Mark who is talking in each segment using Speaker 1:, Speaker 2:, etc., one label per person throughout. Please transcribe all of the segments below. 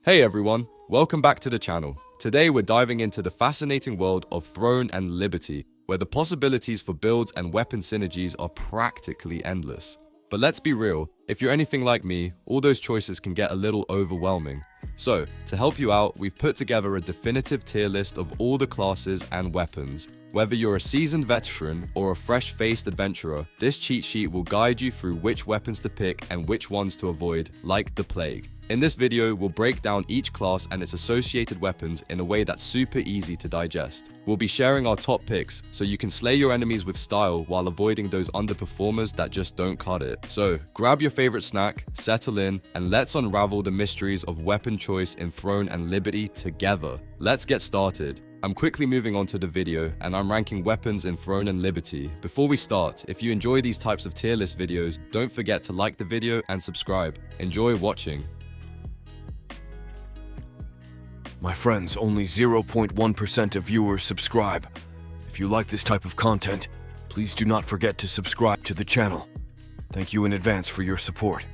Speaker 1: Hey everyone, welcome back to the channel. Today we're diving into the fascinating world of Throne and Liberty, where the possibilities for builds and weapon synergies are practically endless. But let's be real, if you're anything like me, all those choices can get a little overwhelming. So, to help you out, we've put together a definitive tier list of all the classes and weapons. Whether you're a seasoned veteran or a fresh-faced adventurer, this cheat sheet will guide you through which weapons to pick and which ones to avoid, like the plague. In this video, we'll break down each class and its associated weapons in a way that's super easy to digest. We'll be sharing our top picks, so you can slay your enemies with style while avoiding those underperformers that just don't cut it. So, grab your favorite snack, settle in, and let's unravel the mysteries of weapon choice in Throne and Liberty together. Let's get started. I'm quickly moving on to the video, and I'm ranking weapons in Throne and Liberty. Before we start, if you enjoy these types of tier list videos, don't forget to like the video and subscribe. Enjoy watching.
Speaker 2: My friends, only 0.1% of viewers subscribe. If you like this type of content, please do not forget to subscribe to the channel. Thank you in advance for your support.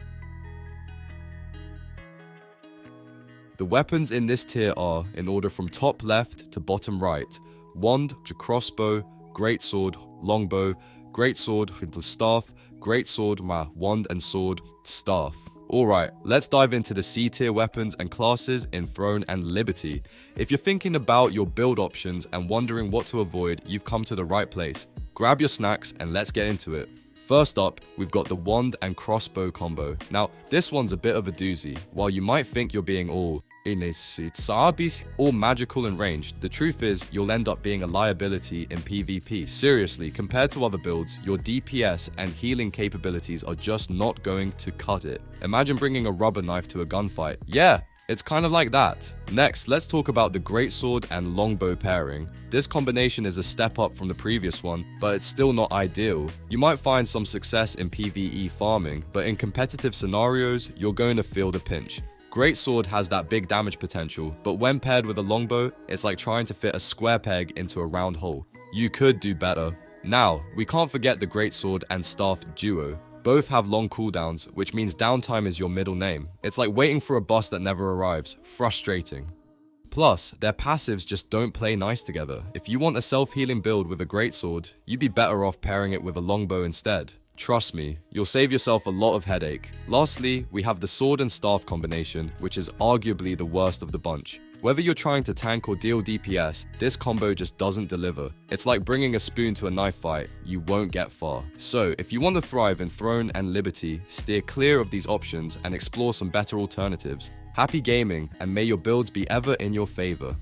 Speaker 1: The weapons in this tier are, in order from top left to bottom right: wand to crossbow, greatsword, longbow, greatsword with the staff, greatsword, wand and sword, staff. Alright, let's dive into the C tier weapons and classes in Throne and Liberty. If you're thinking about your build options and wondering what to avoid, you've come to the right place. Grab your snacks and let's get into it. First up, we've got the wand and crossbow combo. Now, this one's a bit of a doozy. While you might think you're being all magical and ranged, the truth is you'll end up being a liability in PvP. Seriously, compared to other builds, your DPS and healing capabilities are just not going to cut it. Imagine bringing a rubber knife to a gunfight. Yeah, it's kind of like that. Next, let's talk about the greatsword and longbow pairing. This combination is a step up from the previous one, but it's still not ideal. You might find some success in PvE farming, but in competitive scenarios, you're going to feel the pinch. Greatsword has that big damage potential, but when paired with a longbow, it's like trying to fit a square peg into a round hole. You could do better. Now, we can't forget the greatsword and staff duo. Both have long cooldowns, which means downtime is your middle name. It's like waiting for a bus that never arrives. Frustrating. Plus, their passives just don't play nice together. If you want a self-healing build with a greatsword, you'd be better off pairing it with a longbow instead. Trust me, you'll save yourself a lot of headache. Lastly, we have the sword and staff combination, which is arguably the worst of the bunch. Whether you're trying to tank or deal DPS, this combo just doesn't deliver. It's like bringing a spoon to a knife fight, you won't get far. So, if you want to thrive in Throne and Liberty, steer clear of these options and explore some better alternatives. Happy gaming, and may your builds be ever in your favor.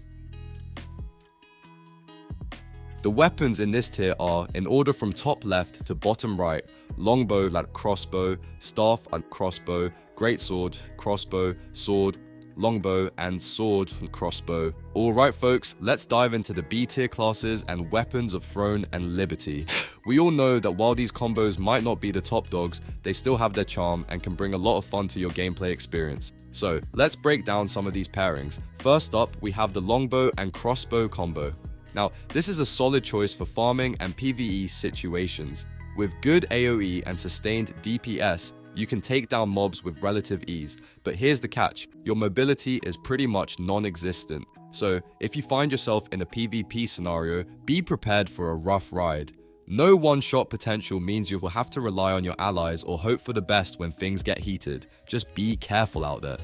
Speaker 1: The weapons in this tier are, in order from top left to bottom right: longbow like crossbow, staff and crossbow, greatsword, crossbow, sword, longbow, and sword and crossbow. Alright folks, let's dive into the B tier classes and weapons of Throne and Liberty. We all know that while these combos might not be the top dogs, they still have their charm and can bring a lot of fun to your gameplay experience. So, let's break down some of these pairings. First up, we have the longbow and crossbow combo. Now, this is a solid choice for farming and PvE situations. With good AoE and sustained DPS, you can take down mobs with relative ease, but here's the catch: your mobility is pretty much non-existent. So, if you find yourself in a PvP scenario, be prepared for a rough ride. No one-shot potential means you will have to rely on your allies or hope for the best when things get heated. Just be careful out there.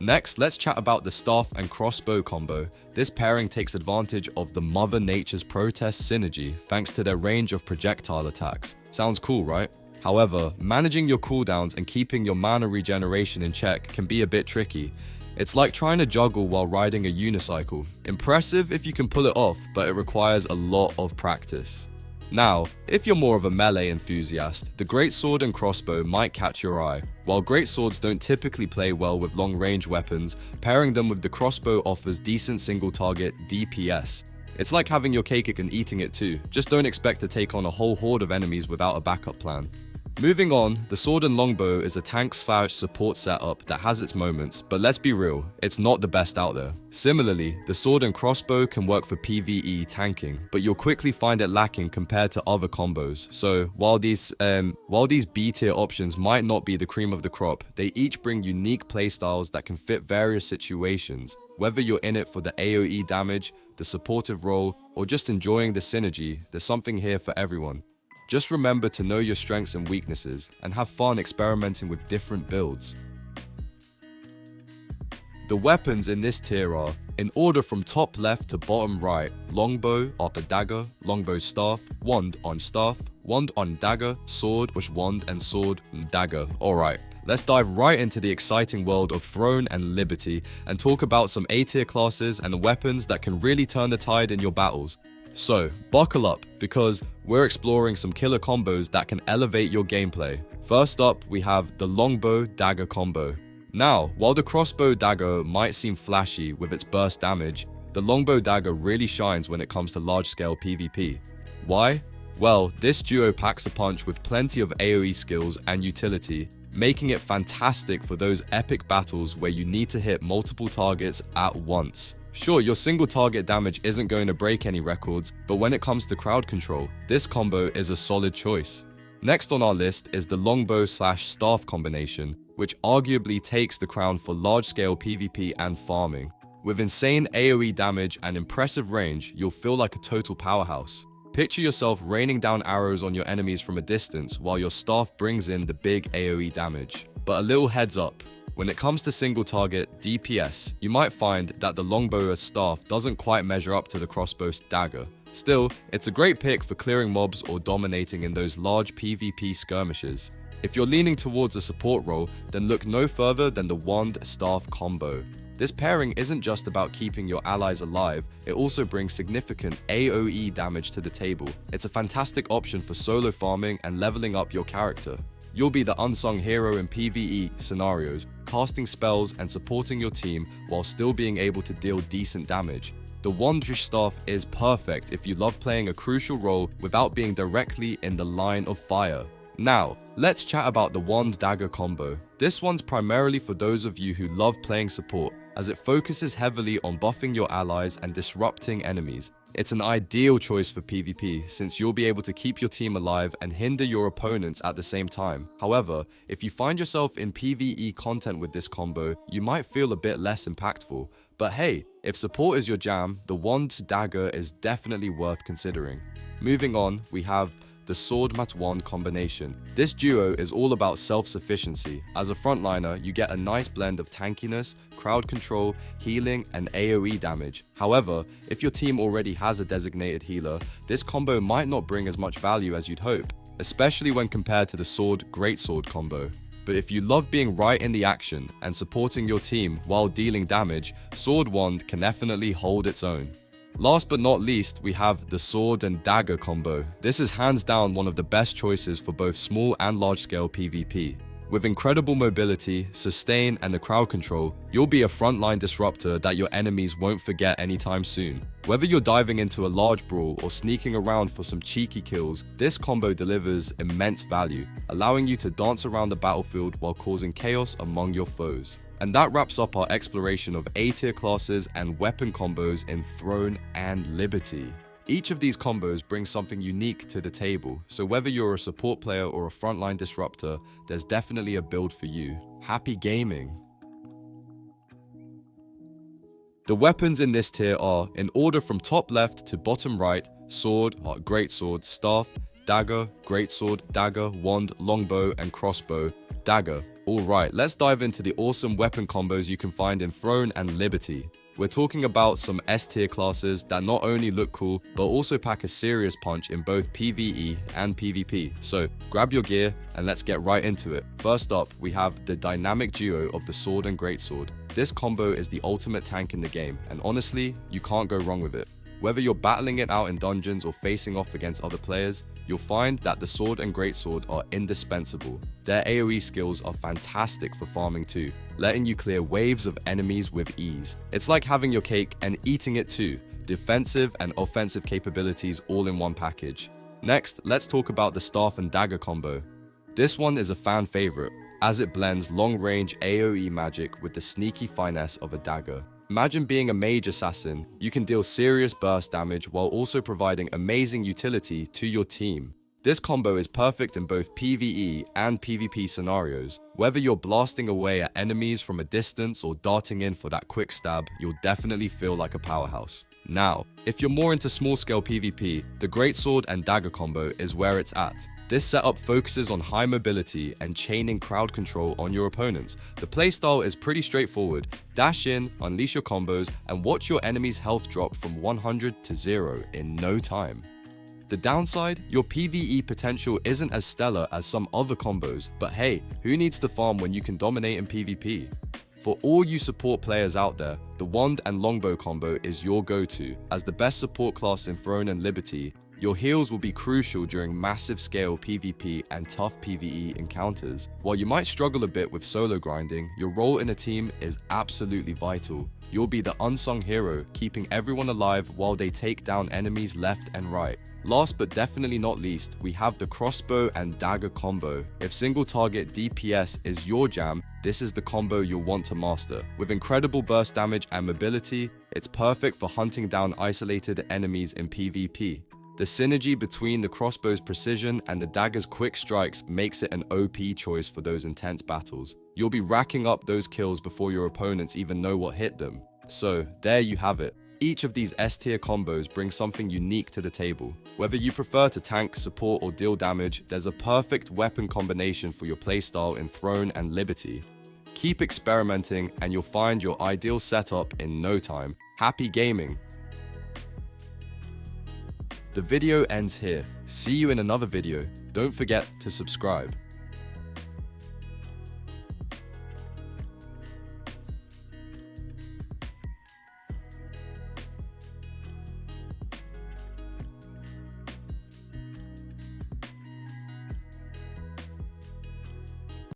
Speaker 1: Next, let's chat about the staff and crossbow combo. This pairing takes advantage of the Mother Nature's protest synergy thanks to their range of projectile attacks. Sounds cool, right? However, managing your cooldowns and keeping your mana regeneration in check can be a bit tricky. It's like trying to juggle while riding a unicycle. Impressive if you can pull it off, but it requires a lot of practice. Now, if you're more of a melee enthusiast, the greatsword and crossbow might catch your eye. While greatswords don't typically play well with long-range weapons, pairing them with the crossbow offers decent single-target DPS. It's like having your cake and eating it too. Just don't expect to take on a whole horde of enemies without a backup plan. Moving on, the sword and longbow is a tank/support setup that has its moments, but let's be real, it's not the best out there. Similarly, the sword and crossbow can work for PvE tanking, but you'll quickly find it lacking compared to other combos. So while these B tier options might not be the cream of the crop, they each bring unique playstyles that can fit various situations. Whether you're in it for the AoE damage, the supportive role, or just enjoying the synergy, there's something here for everyone. Just remember to know your strengths and weaknesses, and have fun experimenting with different builds. The weapons in this tier are, in order from top left to bottom right: longbow after dagger, longbow staff, wand on staff, wand on dagger, sword with wand and sword and dagger. Alright, let's dive right into the exciting world of throne and liberty and talk about some A tier classes and weapons that can really turn the tide in your battles. So, buckle up, because we're exploring some killer combos that can elevate your gameplay. First up, we have the longbow dagger combo. Now, while the crossbow dagger might seem flashy with its burst damage, the longbow dagger really shines when it comes to large-scale PvP. Why? Well, this duo packs a punch with plenty of AoE skills and utility, making it fantastic for those epic battles where you need to hit multiple targets at once. Sure, your single target damage isn't going to break any records, but when it comes to crowd control, this combo is a solid choice. Next on our list is the longbow/staff combination, which arguably takes the crown for large-scale PvP and farming. With insane AoE damage and impressive range, you'll feel like a total powerhouse. Picture yourself raining down arrows on your enemies from a distance while your staff brings in the big AoE damage. But a little heads up, when it comes to single target DPS, you might find that the longbow staff doesn't quite measure up to the crossbow's dagger. Still, it's a great pick for clearing mobs or dominating in those large PvP skirmishes. If you're leaning towards a support role, then look no further than the wand-staff combo. This pairing isn't just about keeping your allies alive, it also brings significant AoE damage to the table. It's a fantastic option for solo farming and leveling up your character. You'll be the unsung hero in PvE scenarios, casting spells and supporting your team while still being able to deal decent damage. The wandrish staff is perfect if you love playing a crucial role without being directly in the line of fire. Now, let's chat about the wand dagger combo. This one's primarily for those of you who love playing support, as it focuses heavily on buffing your allies and disrupting enemies. It's an ideal choice for PvP, since you'll be able to keep your team alive and hinder your opponents at the same time. However, if you find yourself in PvE content with this combo, you might feel a bit less impactful. But hey, if support is your jam, the wand dagger is definitely worth considering. Moving on, we have the sword-wand combination. This duo is all about self-sufficiency. As a frontliner, you get a nice blend of tankiness, crowd control, healing, and AoE damage. However, if your team already has a designated healer, this combo might not bring as much value as you'd hope, especially when compared to the sword-greatsword combo. But if you love being right in the action and supporting your team while dealing damage, sword-wand can definitely hold its own. Last but not least, we have the sword and dagger combo. This is hands down one of the best choices for both small and large scale PvP. With incredible mobility, sustain, and the crowd control, you'll be a frontline disruptor that your enemies won't forget anytime soon. Whether you're diving into a large brawl or sneaking around for some cheeky kills, this combo delivers immense value, allowing you to dance around the battlefield while causing chaos among your foes. And that wraps up our exploration of A-tier classes and weapon combos in Throne and Liberty. Each of these combos brings something unique to the table, so whether you're a support player or a frontline disruptor, there's definitely a build for you. Happy gaming! The weapons in this tier are, in order from top left to bottom right: sword, greatsword, staff, dagger, greatsword, dagger, wand, longbow, and crossbow, dagger. Alright, let's dive into the awesome weapon combos you can find in Throne and Liberty. We're talking about some S-tier classes that not only look cool, but also pack a serious punch in both PvE and PvP. So grab your gear and let's get right into it. First up, we have the dynamic duo of the sword and greatsword. This combo is the ultimate tank in the game, and honestly, you can't go wrong with it. Whether you're battling it out in dungeons or facing off against other players, you'll find that the sword and greatsword are indispensable. Their AoE skills are fantastic for farming too, letting you clear waves of enemies with ease. It's like having your cake and eating it too. Defensive and offensive capabilities all in one package. Next, let's talk about the staff and dagger combo. This one is a fan favorite, as it blends long-range AoE magic with the sneaky finesse of a dagger. Imagine being a mage assassin. You can deal serious burst damage while also providing amazing utility to your team. This combo is perfect in both PvE and PvP scenarios. Whether you're blasting away at enemies from a distance or darting in for that quick stab, you'll definitely feel like a powerhouse. Now, if you're more into small-scale PvP, the greatsword and dagger combo is where it's at. This setup focuses on high mobility and chaining crowd control on your opponents. The playstyle is pretty straightforward. Dash in, unleash your combos, and watch your enemy's health drop from 100 to 0 in no time. The downside, your PvE potential isn't as stellar as some other combos, but hey, who needs to farm when you can dominate in PvP? For all you support players out there, the wand and longbow combo is your go-to. As the best support class in Throne and Liberty, your heals will be crucial during massive scale PvP and tough PvE encounters. While you might struggle a bit with solo grinding, your role in a team is absolutely vital. You'll be the unsung hero, keeping everyone alive while they take down enemies left and right. Last but definitely not least, we have the crossbow and dagger combo. If single target DPS is your jam, this is the combo you'll want to master. With incredible burst damage and mobility, it's perfect for hunting down isolated enemies in PvP. The synergy between the crossbow's precision and the dagger's quick strikes makes it an OP choice for those intense battles. You'll be racking up those kills before your opponents even know what hit them. So, there you have it. Each of these S-tier combos brings something unique to the table. Whether you prefer to tank, support, or deal damage, there's a perfect weapon combination for your playstyle in Throne and Liberty. Keep experimenting and you'll find your ideal setup in no time. Happy gaming! The video ends here. See you in another video. Don't forget to subscribe.